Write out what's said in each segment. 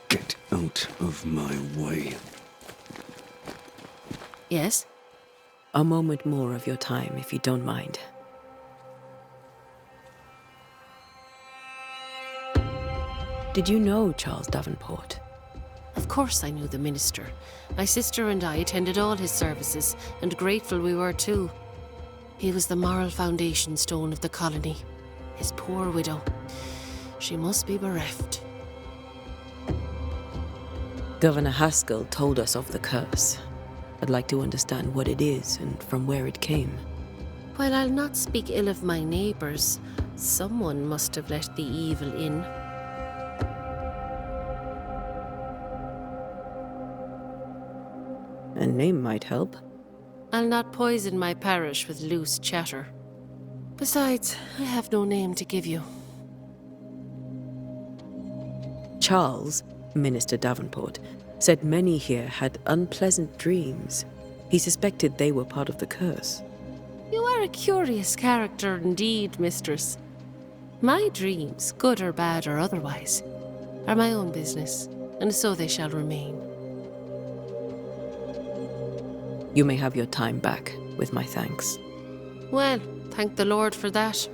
Get out of my way. Yes? A moment more of your time, if you don't mind. Did you know Charles Davenport? Of course I knew the minister. My sister and I attended all his services, and grateful we were too. He was the moral foundation stone of the colony. His poor widow. She must be bereft. Governor Haskell told us of the curse. I'd like to understand what it is and from where it came. While I'll not speak ill of my neighbours, someone must have let the evil in. A name might help. I'll not poison my parish with loose chatter. Besides, I have no name to give you. Charles, Minister Davenport, said many here had unpleasant dreams. He suspected they were part of the curse. You are a curious character indeed, mistress. My dreams, good or bad or otherwise, are my own business, and so they shall remain. You may have your time back, with my thanks. Well, thank the Lord for that.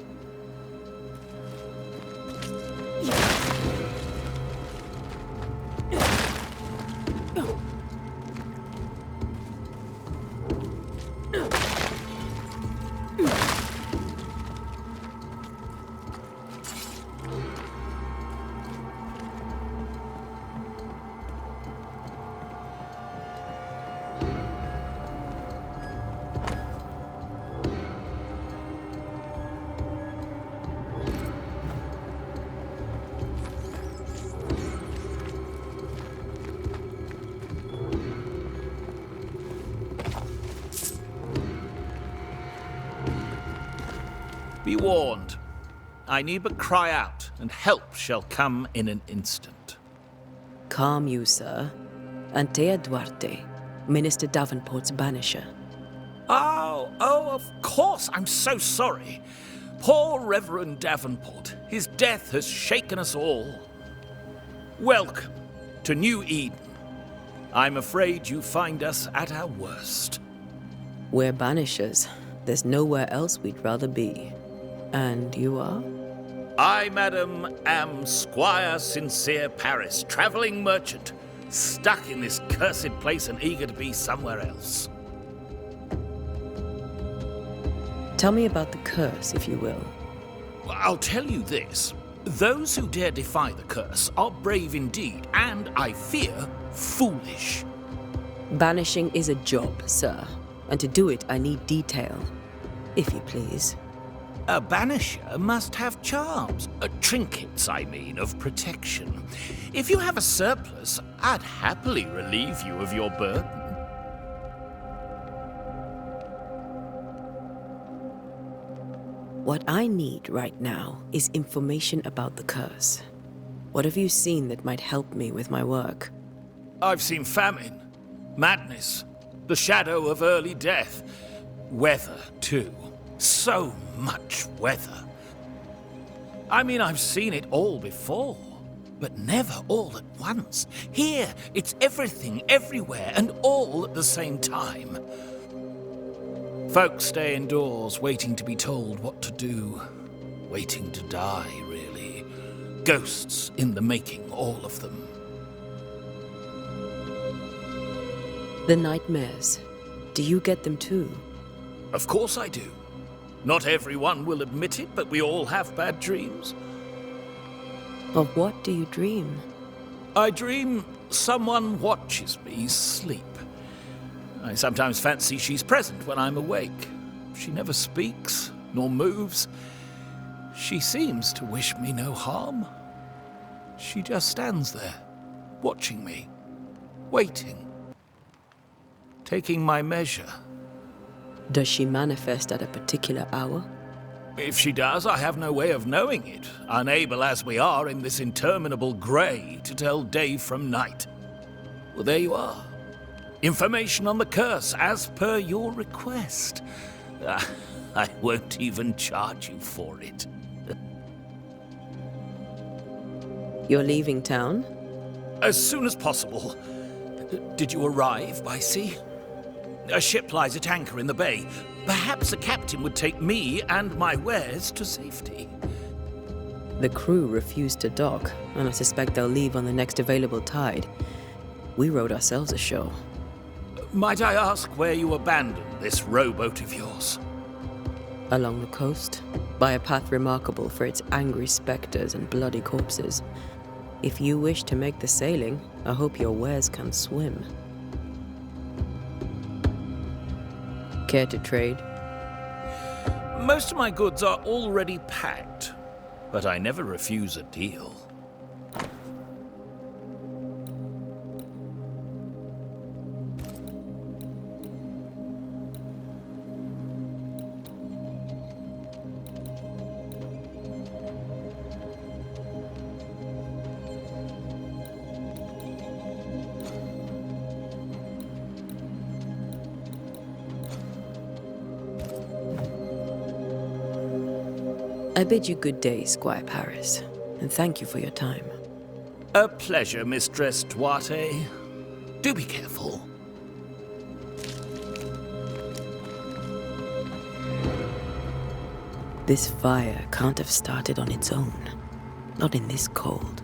Be warned. I need but cry out, and help shall come in an instant. Calm you, sir. Antea Duarte, Minister Davenport's banisher. Oh, of course. I'm so sorry. Poor Reverend Davenport. His death has shaken us all. Welcome to New Eden. I'm afraid you find us at our worst. We're banishers. There's nowhere else we'd rather be. And you are? I, madam, am Squire Sincere Paris, travelling merchant, stuck in this cursed place and eager to be somewhere else. Tell me about the curse, if you will. I'll tell you this. Those who dare defy the curse are brave indeed, and, I fear, foolish. Banishing is a job, sir. And to do it, I need detail. If you please. A banisher must have charms, trinkets, I mean, of protection. If you have a surplus, I'd happily relieve you of your burden. What I need right now is information about the curse. What have you seen that might help me with my work? I've seen famine, madness, the shadow of early death, weather, too. So much weather. I mean, I've seen it all before, but never all at once. Here, it's everything, everywhere, and all at the same time. Folks stay indoors, waiting to be told what to do. Waiting to die, really. Ghosts in the making, all of them. The nightmares. Do you get them too? Of course I do. Not everyone will admit it, but we all have bad dreams. Of what do you dream? I dream someone watches me sleep. I sometimes fancy she's present when I'm awake. She never speaks, nor moves. She seems to wish me no harm. She just stands there, watching me, waiting, taking my measure. Does she manifest at a particular hour? If she does, I have no way of knowing it, unable as we are in this interminable grey to tell day from night. Well, there you are. Information on the curse, as per your request. I won't even charge you for it. You're leaving town? As soon as possible. Did you arrive by sea? A ship lies at anchor in the bay. Perhaps a captain would take me and my wares to safety. The crew refused to dock, and I suspect they'll leave on the next available tide. We rode ourselves ashore. Might I ask where you abandoned this rowboat of yours? Along the coast, by a path remarkable for its angry specters and bloody corpses. If you wish to make the sailing, I hope your wares can swim. Care to trade? Most of my goods are already packed, but I never refuse a deal. I bid you good day, Squire Paris, and thank you for your time. A pleasure, Mistress Duarte. Do be careful. This fire can't have started on its own. Not in this cold.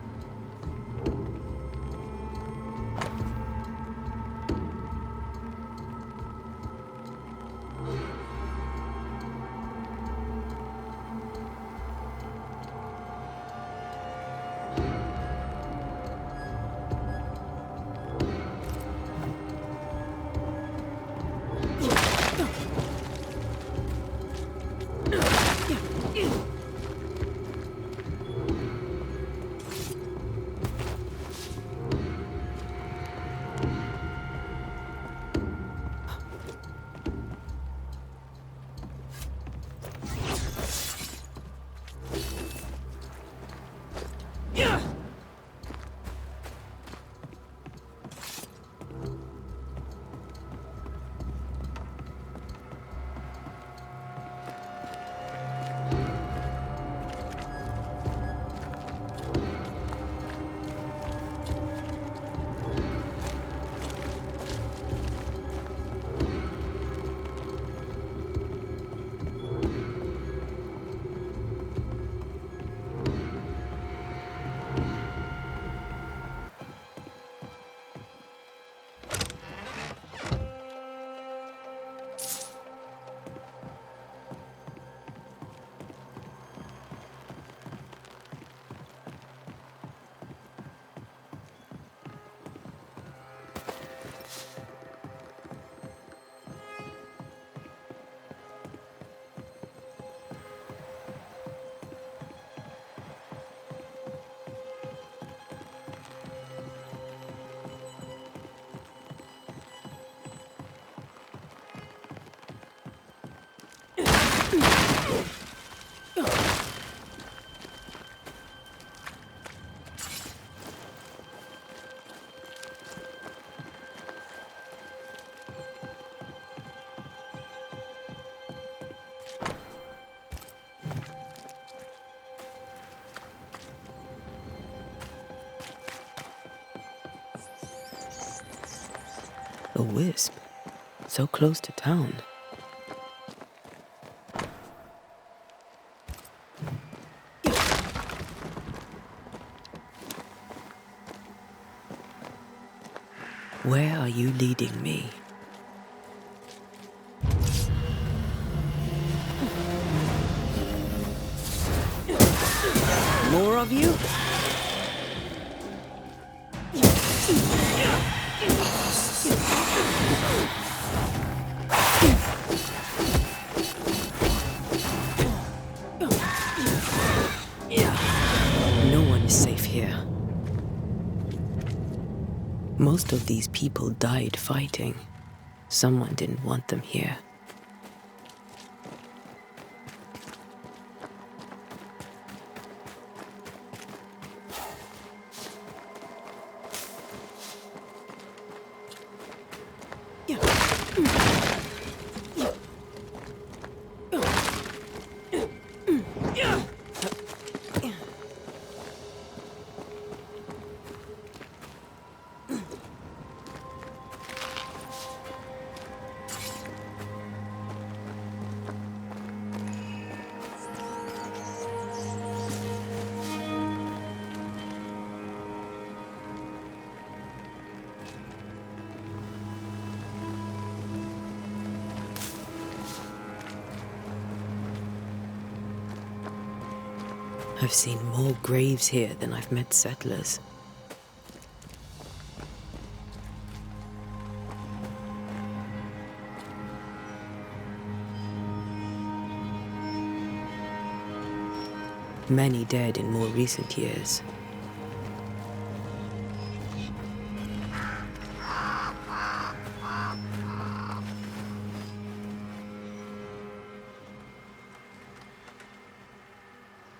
A wisp, so close to town. Where are you leading me? More of you? No one is safe here. Most of these people died fighting. Someone didn't want them here. I've seen more graves here than I've met settlers. Many dead in more recent years.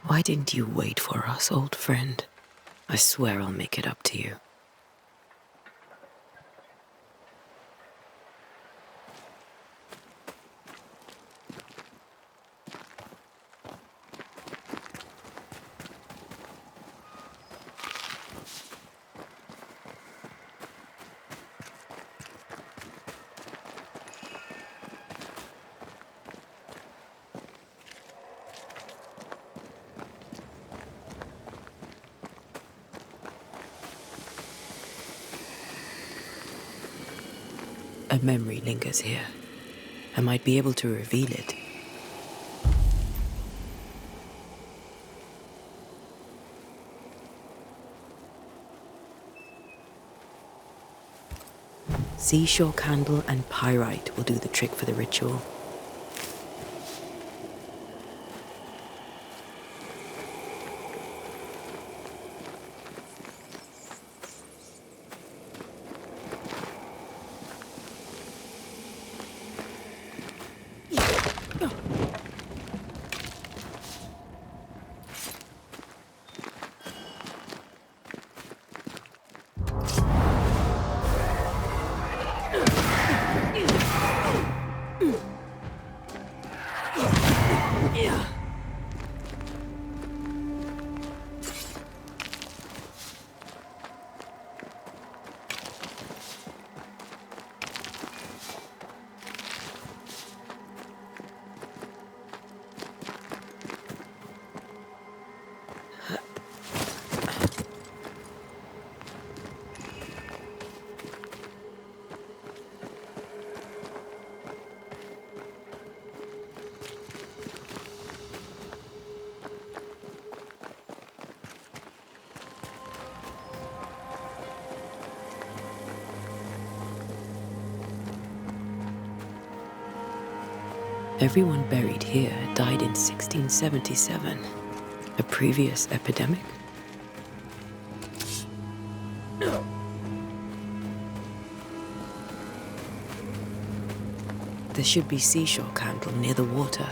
Why didn't you wait for us, old friend? I swear I'll make it up to you. A memory lingers here. I might be able to reveal it. Seashore candle and pyrite will do the trick for the ritual. Everyone buried here died in 1677. A previous epidemic? There should be seashore candle near the water.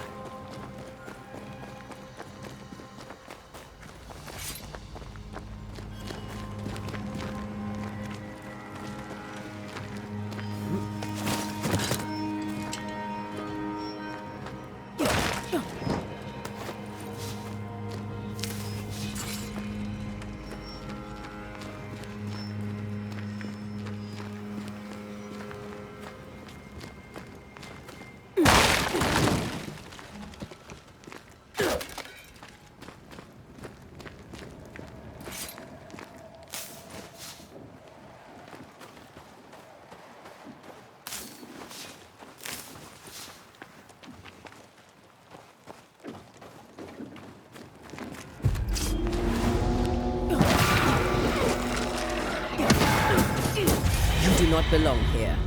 You do not belong here.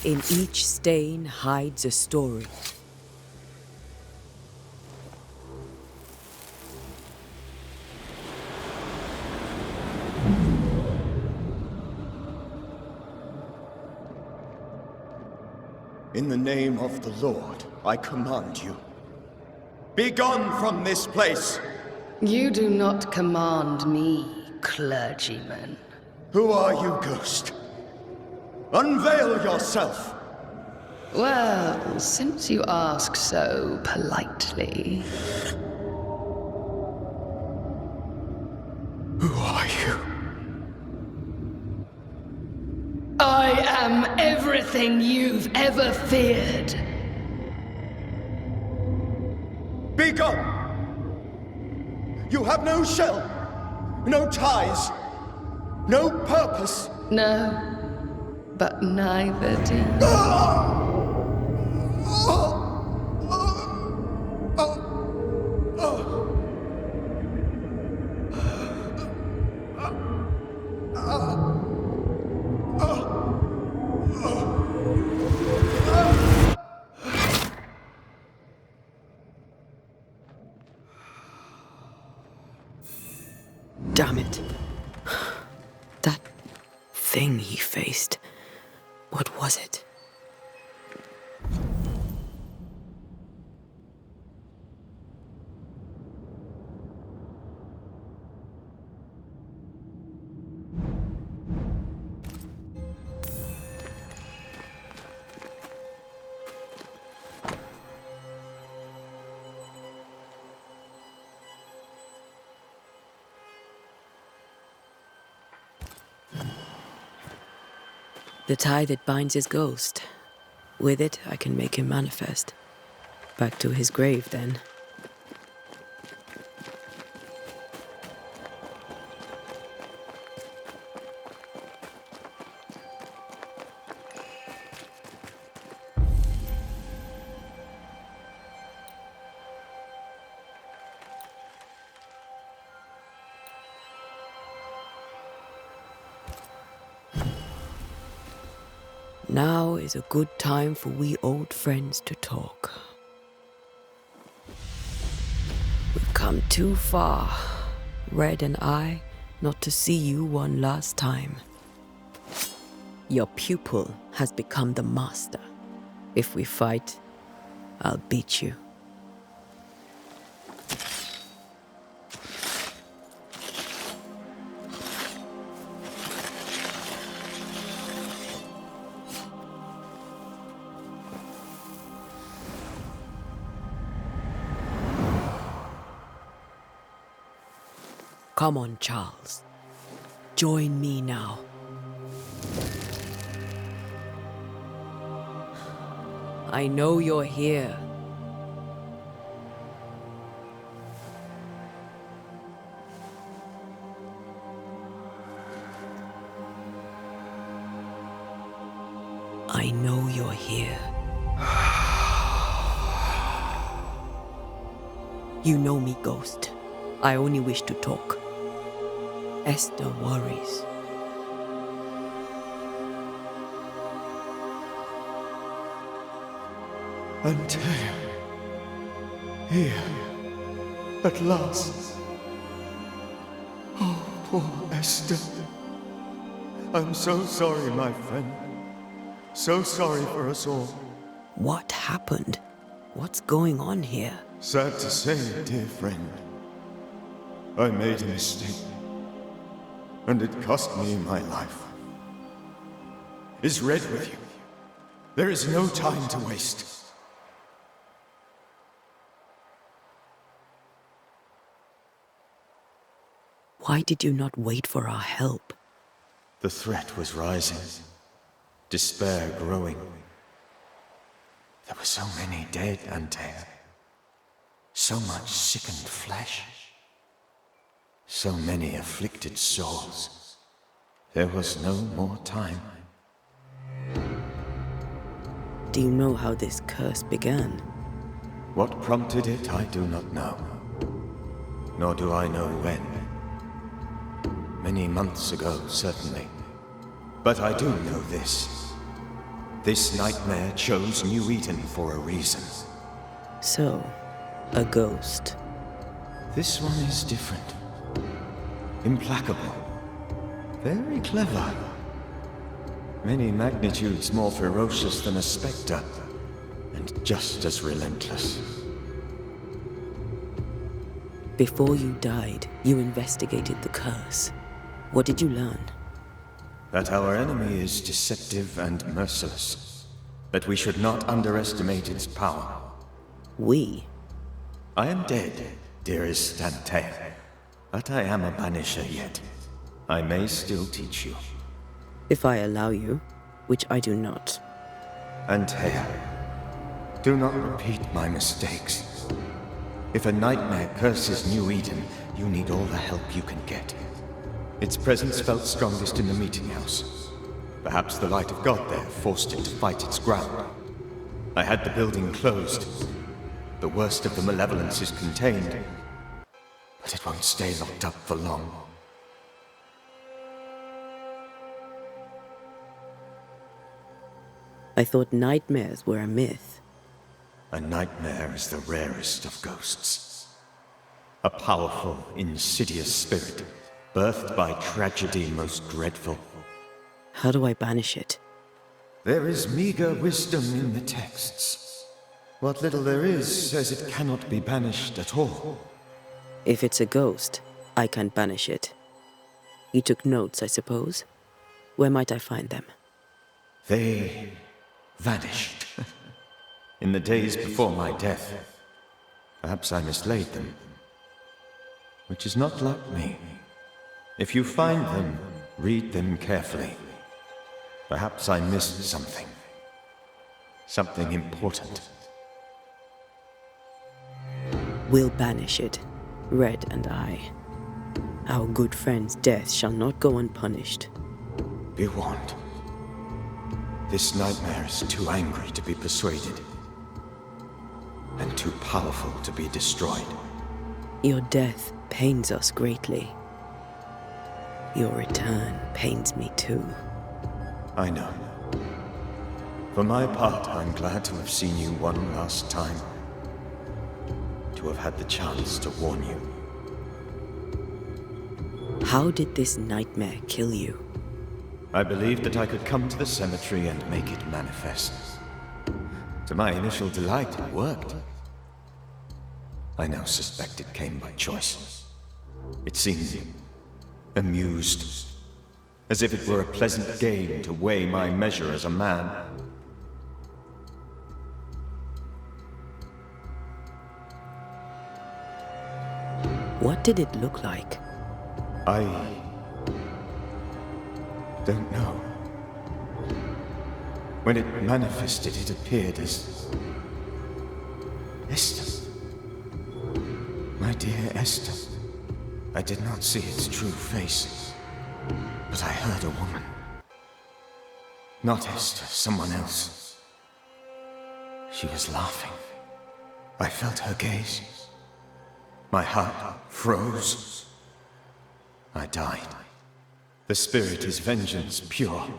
In each stain hides a story. In the name of the Lord, I command you. Be gone from this place! You do not command me, clergyman. Who are you, ghost? Unveil yourself! Well, since you ask so politely... Who are you? I am everything you've ever feared. Be gone! You have no shell, no ties, no purpose. No, but neither do you. Damn it. That thing he faced. What was it? The tie that binds his ghost. With it, I can make him manifest. Back to his grave, then. Now is a good time for we old friends to talk. We've come too far, Red and I, not to see you one last time. Your pupil has become the master. If we fight, I'll beat you. Come on, Charles. Join me now. I know you're here. I know you're here. You know me, Ghost. I only wish to talk. Esther worries. Antea. Here. At last. Oh, poor Esther. I'm so sorry, my friend. So sorry for us all. What happened? What's going on here? Sad to say, dear friend. I made a mistake. And it cost me my life. Is Red with you? There is no time to waste. Why did you not wait for our help? The threat was rising. Despair growing. There were so many dead, Antea. So much sickened flesh. So many afflicted souls. There was no more time. Do you know how this curse began? What prompted it, I do not know. Nor do I know when. Many months ago, certainly. But I do know this. This nightmare chose New Eden for a reason. So, a ghost. This one is different. Implacable. Very clever. Many magnitudes more ferocious than a spectre, and just as relentless. Before you died, you investigated the curse. What did you learn? That our enemy is deceptive and merciless. That we should not underestimate its power. We? I am dead, dearest Antea. But I am a Banisher yet. I may still teach you. If I allow you, which I do not. Antea, do not repeat my mistakes. If a nightmare curses New Eden, you need all the help you can get. Its presence felt strongest in the meeting house. Perhaps the light of God there forced it to fight its ground. I had the building closed. The worst of the malevolence is contained, but it won't stay locked up for long. I thought nightmares were a myth. A nightmare is the rarest of ghosts. A powerful, insidious spirit, birthed by tragedy most dreadful. How do I banish it? There is meager wisdom in the texts. What little there is says it cannot be banished at all. If it's a ghost, I can't banish it. You took notes, I suppose? Where might I find them? They vanished. In the days before my death. Perhaps I mislaid them. Which is not like me. If you find them, read them carefully. Perhaps I missed something. Something important. We'll banish it, Red and I. Our good friend's death shall not go unpunished. Be warned. This nightmare is too angry to be persuaded. And too powerful to be destroyed. Your death pains us greatly. Your return pains me too. I know. For my part, I'm glad to have seen you one last time. To have had the chance to warn you. How did this nightmare kill you? I believed that I could come to the cemetery and make it manifest. To my initial delight, it worked. I now suspect it came by choice. It seemed amused, as if it were a pleasant game to weigh my measure as a man. What did it look like? I don't know. When it manifested, it appeared as Esther. My dear Esther. I did not see its true face, but I heard a woman. Not Esther, someone else. She was laughing. I felt her gaze. My heart froze. I died. The spirit is vengeance pure.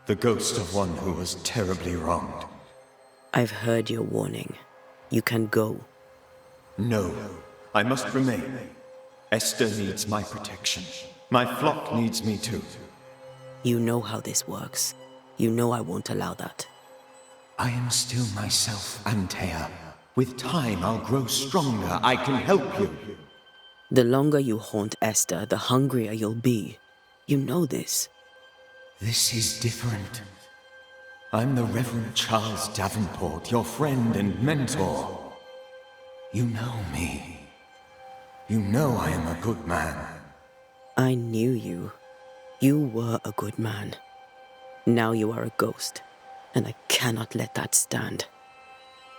The ghost of one who was terribly wronged. I've heard your warning. You can go. No, I must remain. Esther needs my protection. My flock needs me too. You know how this works. You know I won't allow that. I am still myself, Antea. With time, I'll grow stronger. I can help you. The longer you haunt Esther, the hungrier you'll be. You know this. This is different. I'm the Reverend Charles Davenport, your friend and mentor. You know me. You know I am a good man. I knew you. You were a good man. Now you are a ghost, and I cannot let that stand.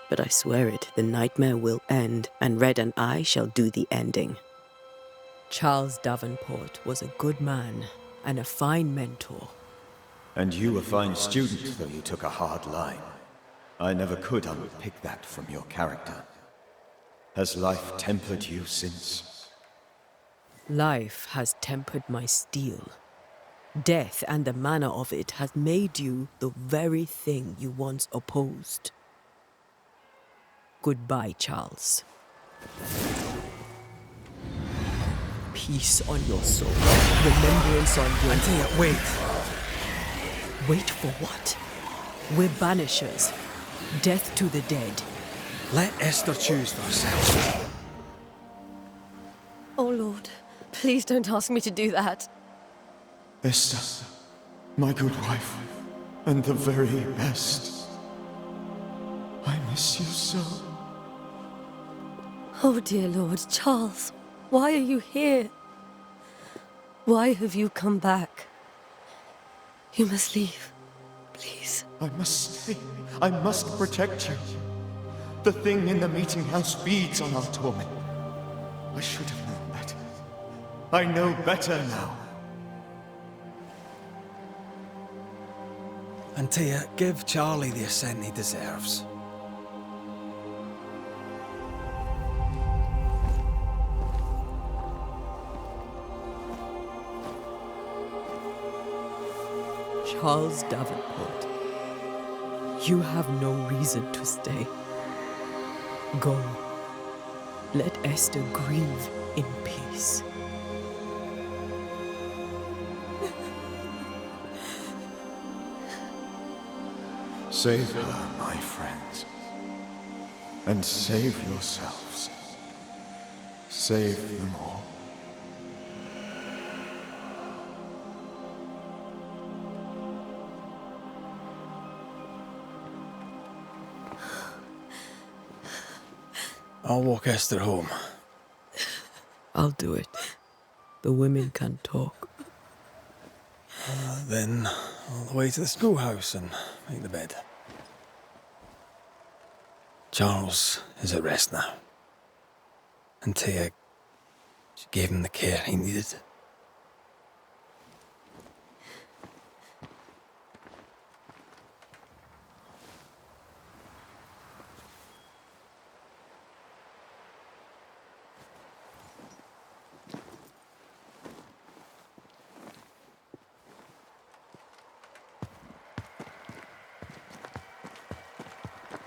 But I swear it, the nightmare will end, and Red and I shall do the ending. Charles Davenport was a good man and a fine mentor. And you a fine student, though you took a hard line. I never could unpick that from your character. Has life tempered you since? Life has tempered my steel. Death and the manner of it has made you the very thing you once opposed. Goodbye, Charles. Peace on your soul. Remembrance on your... Antea, wait. Wait for what? We're banishers. Death to the dead. Let Esther choose for herself. Oh, Lord. Please don't ask me to do that. Esther, my good wife, and the very best. I miss you so. Oh, dear Lord, Charles, why are you here? Why have you come back? You must leave, please. I must stay. I must protect you. The thing in the meeting house feeds on our torment. I should have known better. I know better now. Antea, give Charlie the ascent he deserves. Charles Davenport, you have no reason to stay. Go. Let Esther grieve in peace. Save her, my friends. And save yourselves. Save them all. I'll walk Esther home. I'll do it. The women can talk. Then all the way to the schoolhouse and make the bed. Charles is at rest now. Antea, she gave him the care he needed.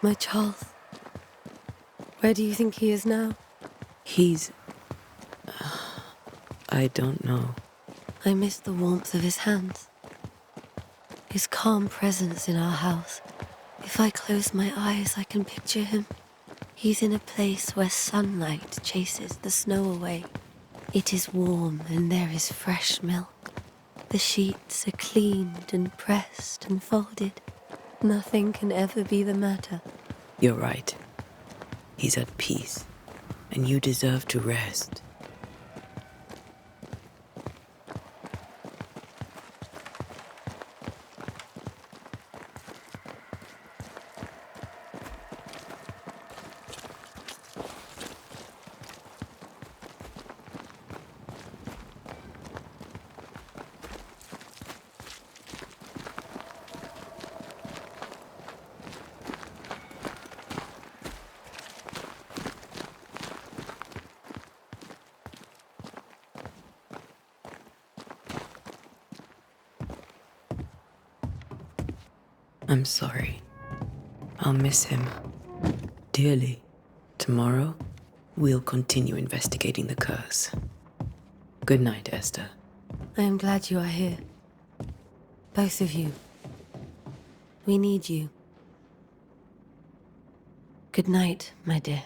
My Charles, where do you think he is now? He's... I don't know. I miss the warmth of his hands. His calm presence in our house. If I close my eyes, I can picture him. He's in a place where sunlight chases the snow away. It is warm and there is fresh milk. The sheets are cleaned and pressed and folded. Nothing can ever be the matter. You're right. He's at peace, and you deserve to rest. I'm sorry. I'll miss him dearly. Tomorrow, we'll continue investigating the curse. Good night, Esther. I am glad you are here. Both of you. We need you. Good night, my dear.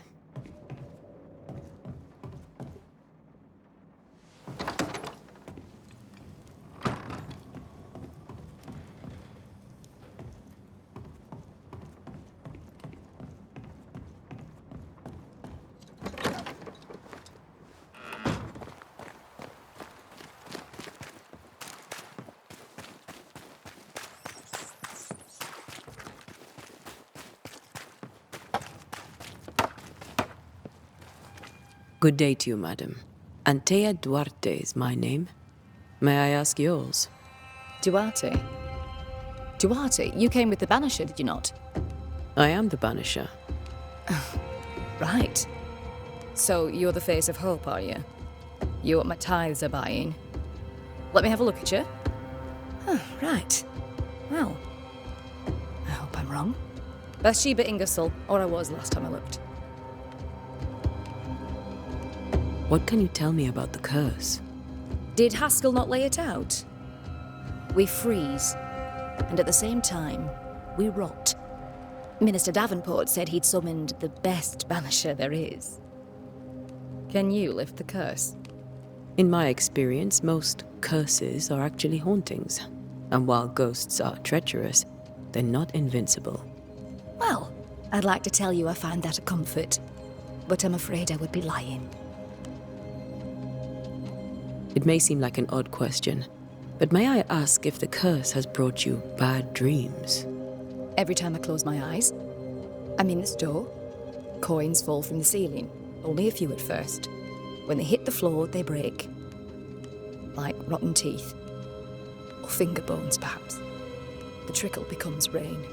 Good day to you, madam. Antea Duarte is my name. May I ask yours? Duarte? Duarte, you came with the Banisher, did you not? I am the Banisher. Right. So you're the face of hope, are you? You're what my tithes are buying. Let me have a look at you. Right. Well, I hope I'm wrong. Bathsheba Ingersoll, or I was last time I looked. What can you tell me about the curse? Did Haskell not lay it out? We freeze, and at the same time, we rot. Minister Davenport said he'd summoned the best banisher there is. Can you lift the curse? In my experience, most curses are actually hauntings. And while ghosts are treacherous, they're not invincible. Well, I'd like to tell you I find that a comfort, but I'm afraid I would be lying. It may seem like an odd question, but may I ask if the curse has brought you bad dreams? Every time I close my eyes, I'm in the store. Coins fall from the ceiling, only a few at first. When they hit the floor, they break. Like rotten teeth. Or finger bones, perhaps. The trickle becomes rain.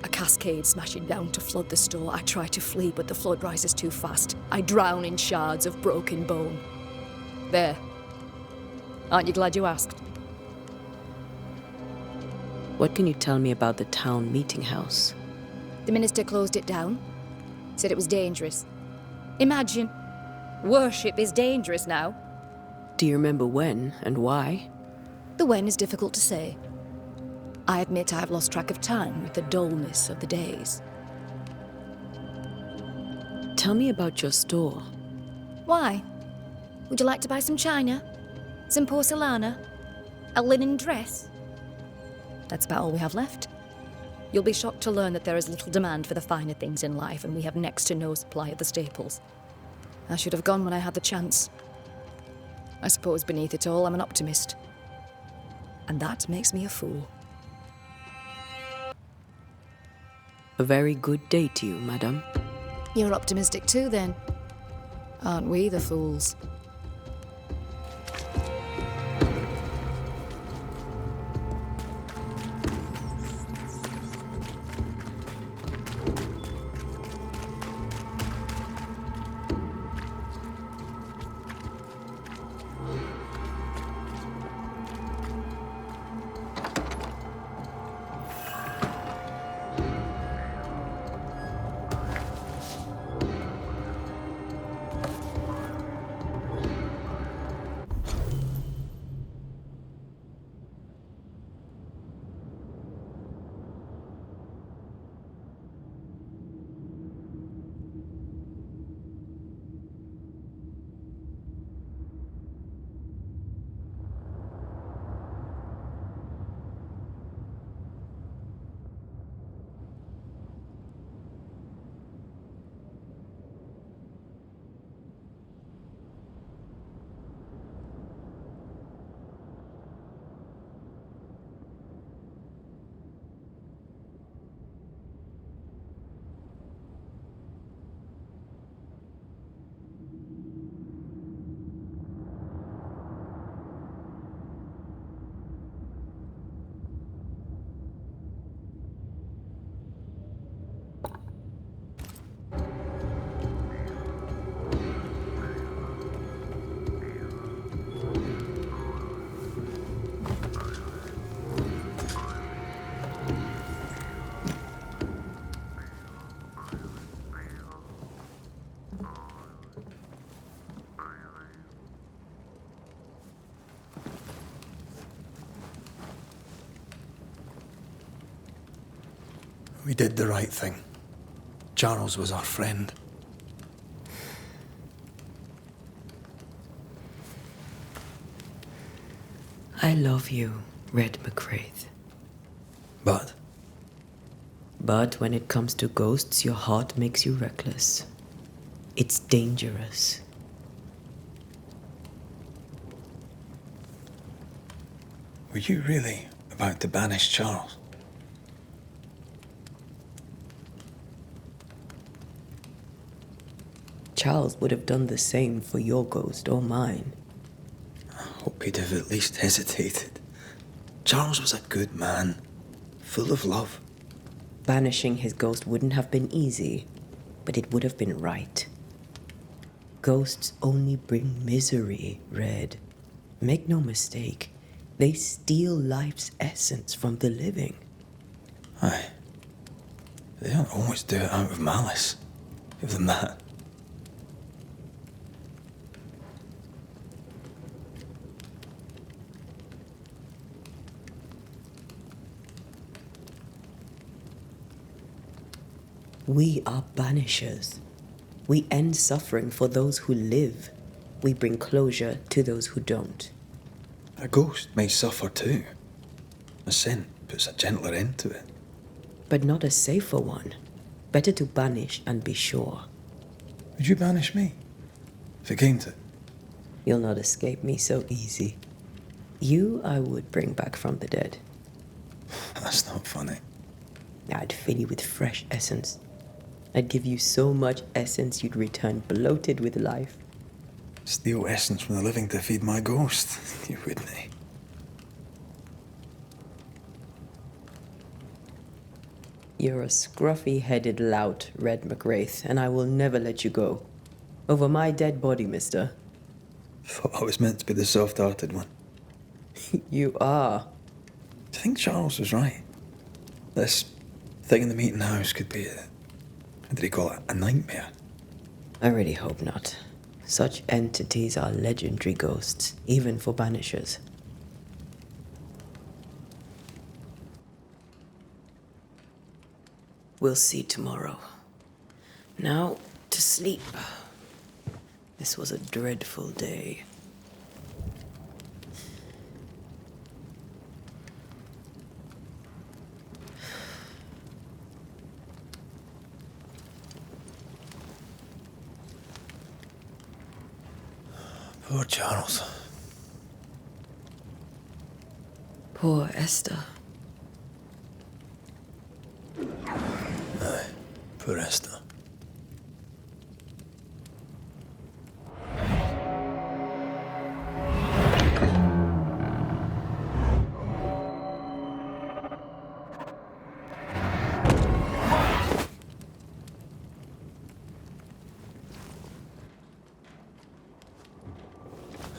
A cascade smashing down to flood the store. I try to flee, but the flood rises too fast. I drown in shards of broken bone. There. Aren't you glad you asked? What can you tell me about the town meeting house? The minister closed it down. Said it was dangerous. Imagine. Worship is dangerous now. Do you remember when and why? The when is difficult to say. I admit I've lost track of time with the dullness of the days. Tell me about your store. Why? Would you like to buy some china? Some porcelana? A linen dress? That's about all we have left. You'll be shocked to learn that there is little demand for the finer things in life, and we have next to no supply of the staples. I should have gone when I had the chance. I suppose beneath it all, I'm an optimist. And that makes me a fool. A very good day to you, madam. You're optimistic too, then. Aren't we the fools? We did the right thing. Charles was our friend. I love you, Red McCraith. But But when it comes to ghosts, your heart makes you reckless. It's dangerous. were you really about to banish Charles? Charles would have done the same for your ghost or mine. I hope he'd have at least hesitated. Charles was a good man, full of love. Banishing his ghost wouldn't have been easy, but it would have been right. Ghosts only bring misery, Red. Make no mistake, They steal life's essence from the living. Aye. They don't always do it out of malice. Give them that. We are banishers. We end suffering for those who live. We bring closure to those who don't. A ghost may suffer too. A sin puts a gentler end to it. But not a safer one. Better to banish and be sure. Would you banish me? If it came to it? You'll not escape me so easy. You I would bring back from the dead. That's not funny. I'd fill you with fresh essence. I'd give you so much essence you'd return bloated with life. Steal essence from the living to feed my ghost. You wouldn't. You're a scruffy-headed lout, Red McWraith, and I will never let you go. Over my dead body, mister. Thought I was meant to be the soft-hearted one. You are. Do you think Charles was right? This thing in the meeting house could be what did he call it? A nightmare? I really hope not. Such entities are legendary ghosts, even for banishers. We'll see tomorrow. Now, to sleep. This was a dreadful day. Poor Charles. Poor Esther. Aye, poor Esther.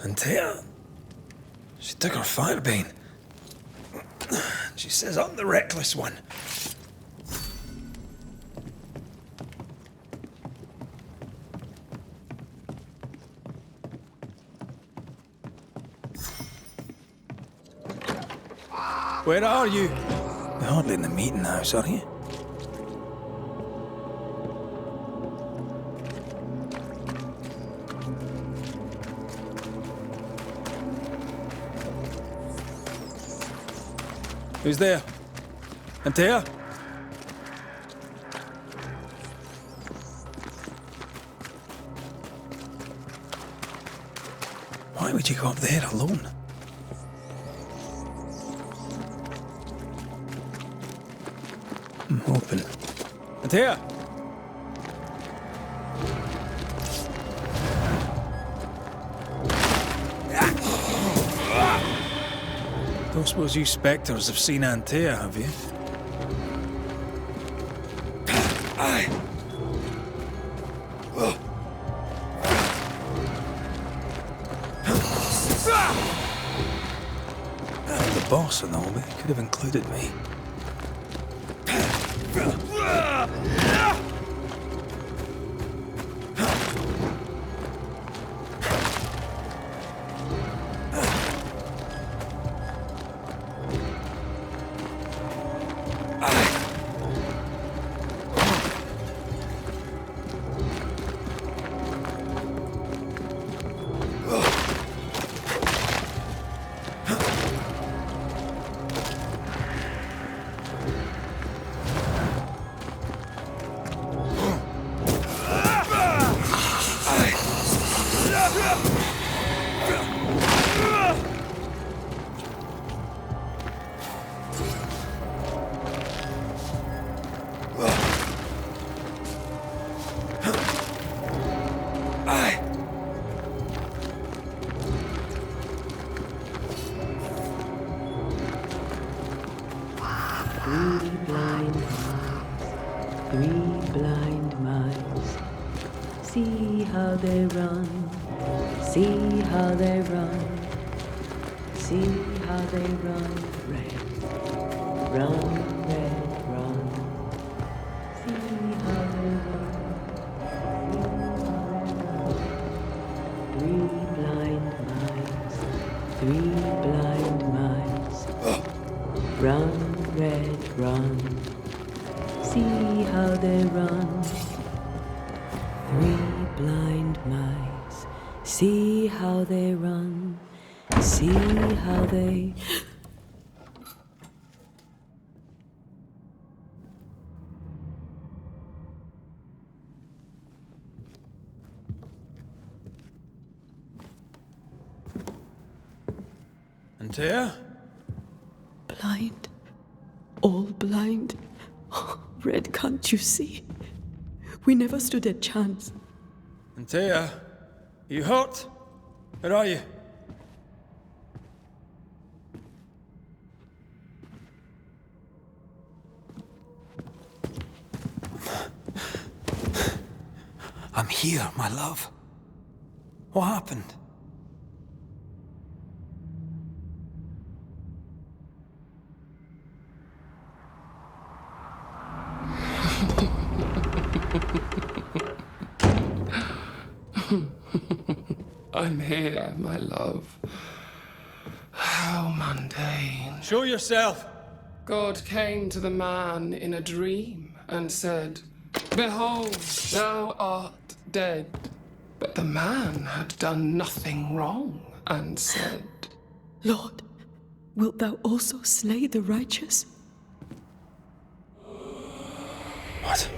And Tia, she took her firebane. She says I'm the reckless one. Where are you? You're hardly in the meeting house, are you? Who's there? Antea? Why would you go up there alone? I'm hoping. Antea! Don't suppose you spectres have seen Antea, have you? Aye. The boss and all, but he could have included me. Three blind mice. See how they run. See how they run. See how they run, red. Run, red, run. See how they run. Three blind mice. Three blind mice. Run, red, run. See how they run. Three blind mice. See how they run. See how they... Antea? Blind. All blind. Red, can't you see? We never stood a chance. Antea? You hurt? Where are you? I'm here, my love. What happened? I'm here, my love. How mundane. Show yourself! God came to the man in a dream and said, "Behold, thou art dead." But the man had done nothing wrong and said, Lord, wilt thou also slay the righteous? What?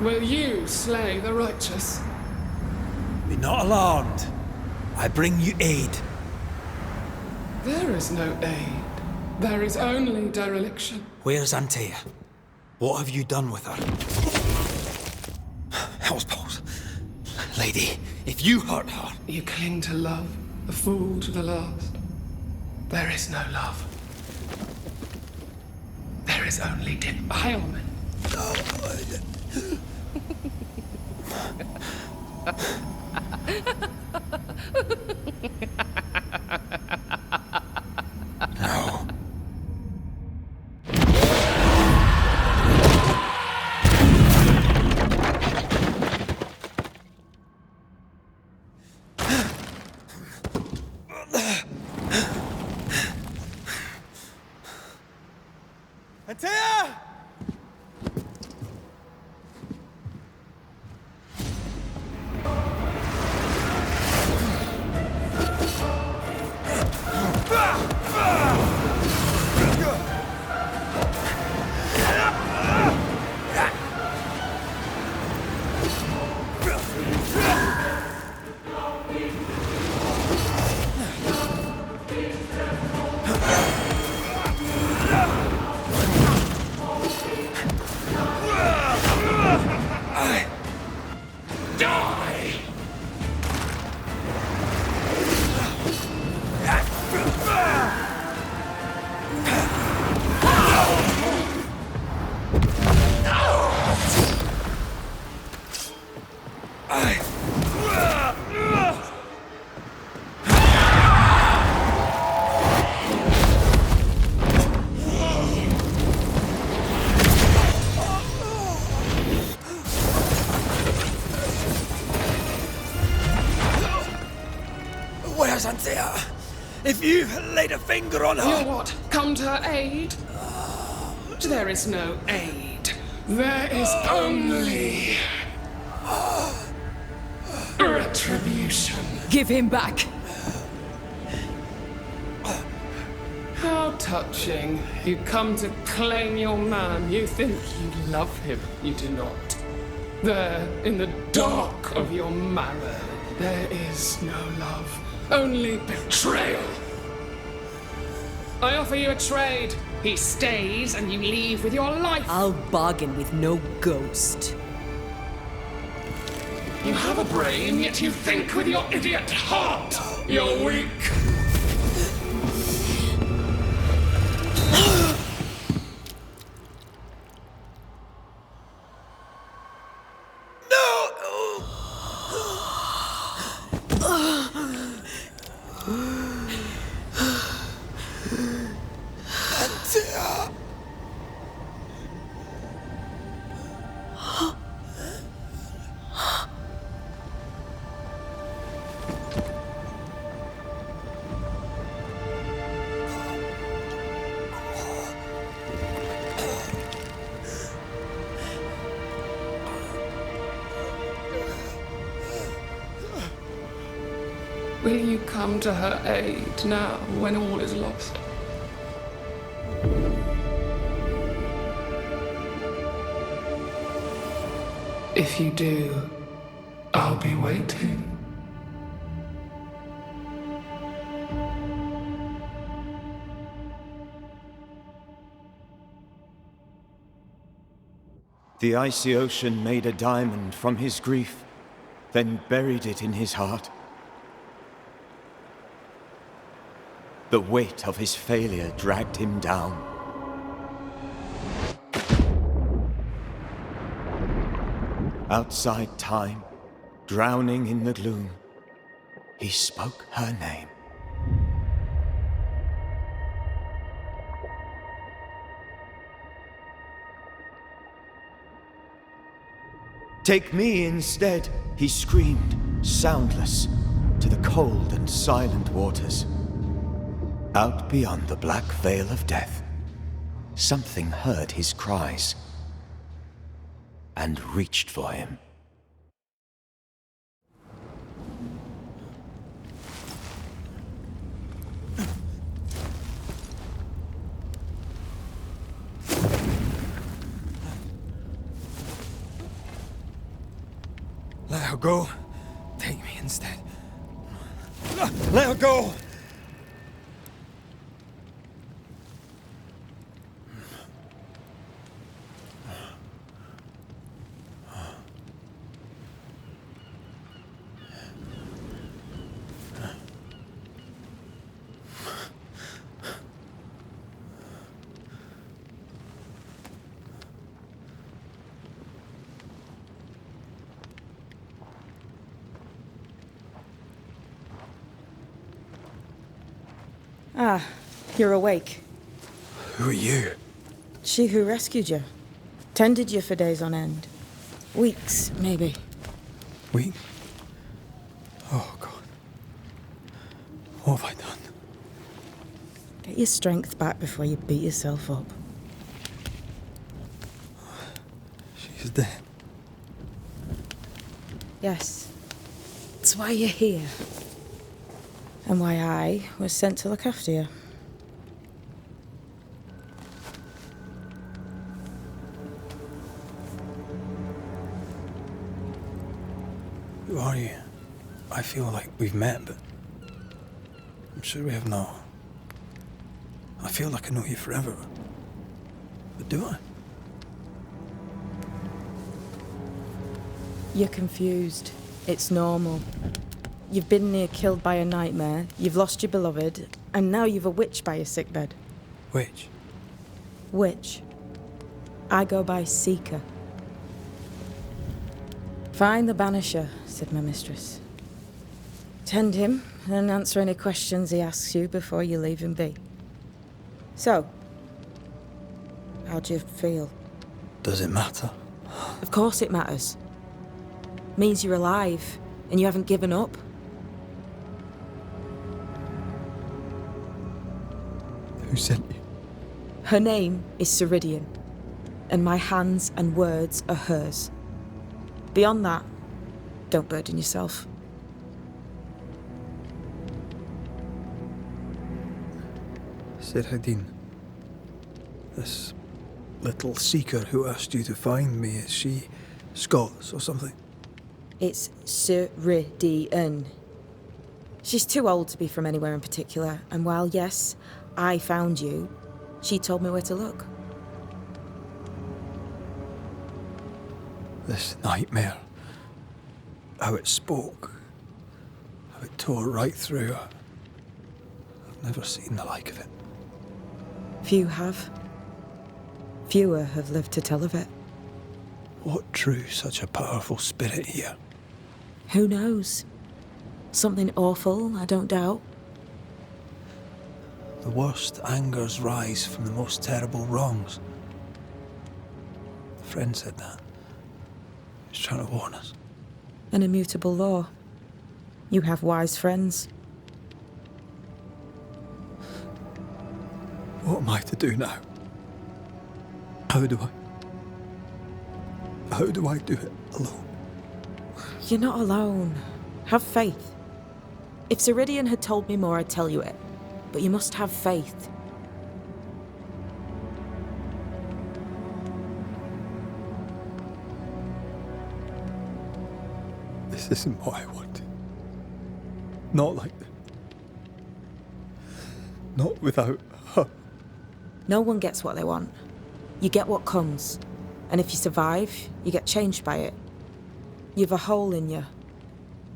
"Will you slay the righteous?" Be not alarmed. I bring you aid. There is no aid. There is only dereliction. Where's Antea? What have you done with her? Hellsballs. Lady, if you hurt her... You cling to love, a fool to the last. There is no love. There is only defilement. No. Antea! Where's Antea? If you laid a finger on her... You what? Come to her aid? There is no aid. There is only... retribution. Give him back! How touching. You come to claim your man. You think you love him. You do not. There, in the dark of your marrow, there is no love. Only betrayal. I offer you a trade. He stays and you leave with your life. I'll bargain with no ghost. You have a brain, yet you think with your idiot heart. You're weak. Will you come to her aid now, when all is lost? If you do, I'll be waiting. The icy ocean made a diamond from his grief, then buried it in his heart. The weight of his failure dragged him down. Outside time, drowning in the gloom, he spoke her name. Take me instead, he screamed, soundless, to the cold and silent waters. Out beyond the black veil of death, something heard his cries and reached for him. Let her go. Take me instead. Let her go! Ah, you're awake. Who are you? She who rescued you. Tended you for days on end. Weeks, maybe. Weak? Oh, God. What have I done? Get your strength back before you beat yourself up. She's dead. Yes. That's why you're here. And why I was sent to look after you. Who are you? I feel like we've met, but I'm sure we have not. I feel like I know you forever. But do I? You're confused. It's normal. You've been near killed by a nightmare, you've lost your beloved, and now you've a witch by your sickbed. Which? Witch. I go by Seeker. Find the Banisher, said my mistress. Tend him, and answer any questions he asks you before you leave him be. So, how do you feel? Does it matter? Of course it matters. Means you're alive, and you haven't given up. Who sent you? Her name is Ceridian, and my hands and words are hers. Beyond that, don't burden yourself. Ceridian. This little seeker who asked you to find me, is she Scots or something? It's Ceridian. She's too old to be from anywhere in particular, and while yes, I found you, she told me where to look. This nightmare. How it spoke. How it tore right through her. I've never seen the like of it. Few have. Fewer have lived to tell of it. What drew such a powerful spirit here? Who knows? Something awful, I don't doubt. The worst angers rise from the most terrible wrongs. A friend said that. He's trying to warn us. An immutable law. You have wise friends. What am I to do now? How do I do it alone? You're not alone. Have faith. If Ceridian had told me more, I'd tell you it. But you must have faith. This isn't what I wanted. Not like this. Not without her. No one gets what they want. You get what comes. And if you survive, you get changed by it. You've a hole in you.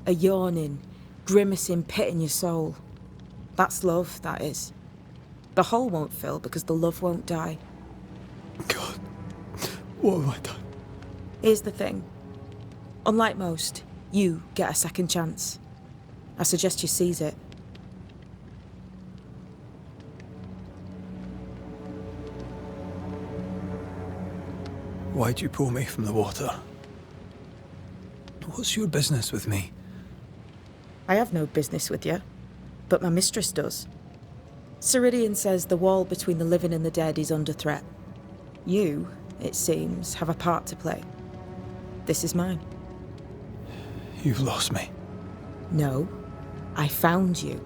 A yawning, grimacing pit in your soul. That's love, that is. The hole won't fill because the love won't die. God, what have I done? Here's the thing. Unlike most, you get a second chance. I suggest you seize it. Why'd you pull me from the water? What's your business with me? I have no business with you, but my mistress does. Ceridian says the wall between the living and the dead is under threat. You, it seems, have a part to play. This is mine. You've lost me. No, I found you.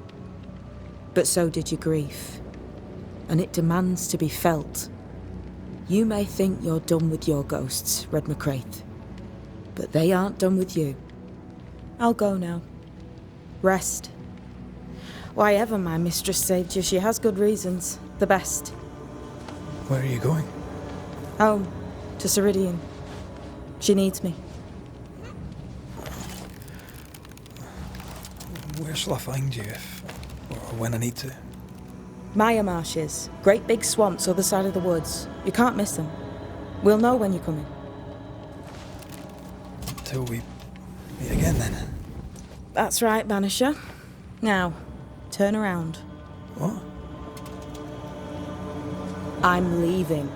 But so did your grief. And it demands to be felt. You may think you're done with your ghosts, Red McCraith. But they aren't done with you. I'll go now. Rest. Why ever my mistress saved you, she has good reasons. The best. Where are you going? Home. To Ceridian. She needs me. Where shall I find you if... or when I need to? Maya Marshes. Great big swamps other side of the woods. You can't miss them. We'll know when you're coming. Until we meet again, then. That's right, Banisher. Now, turn around. What? I'm leaving.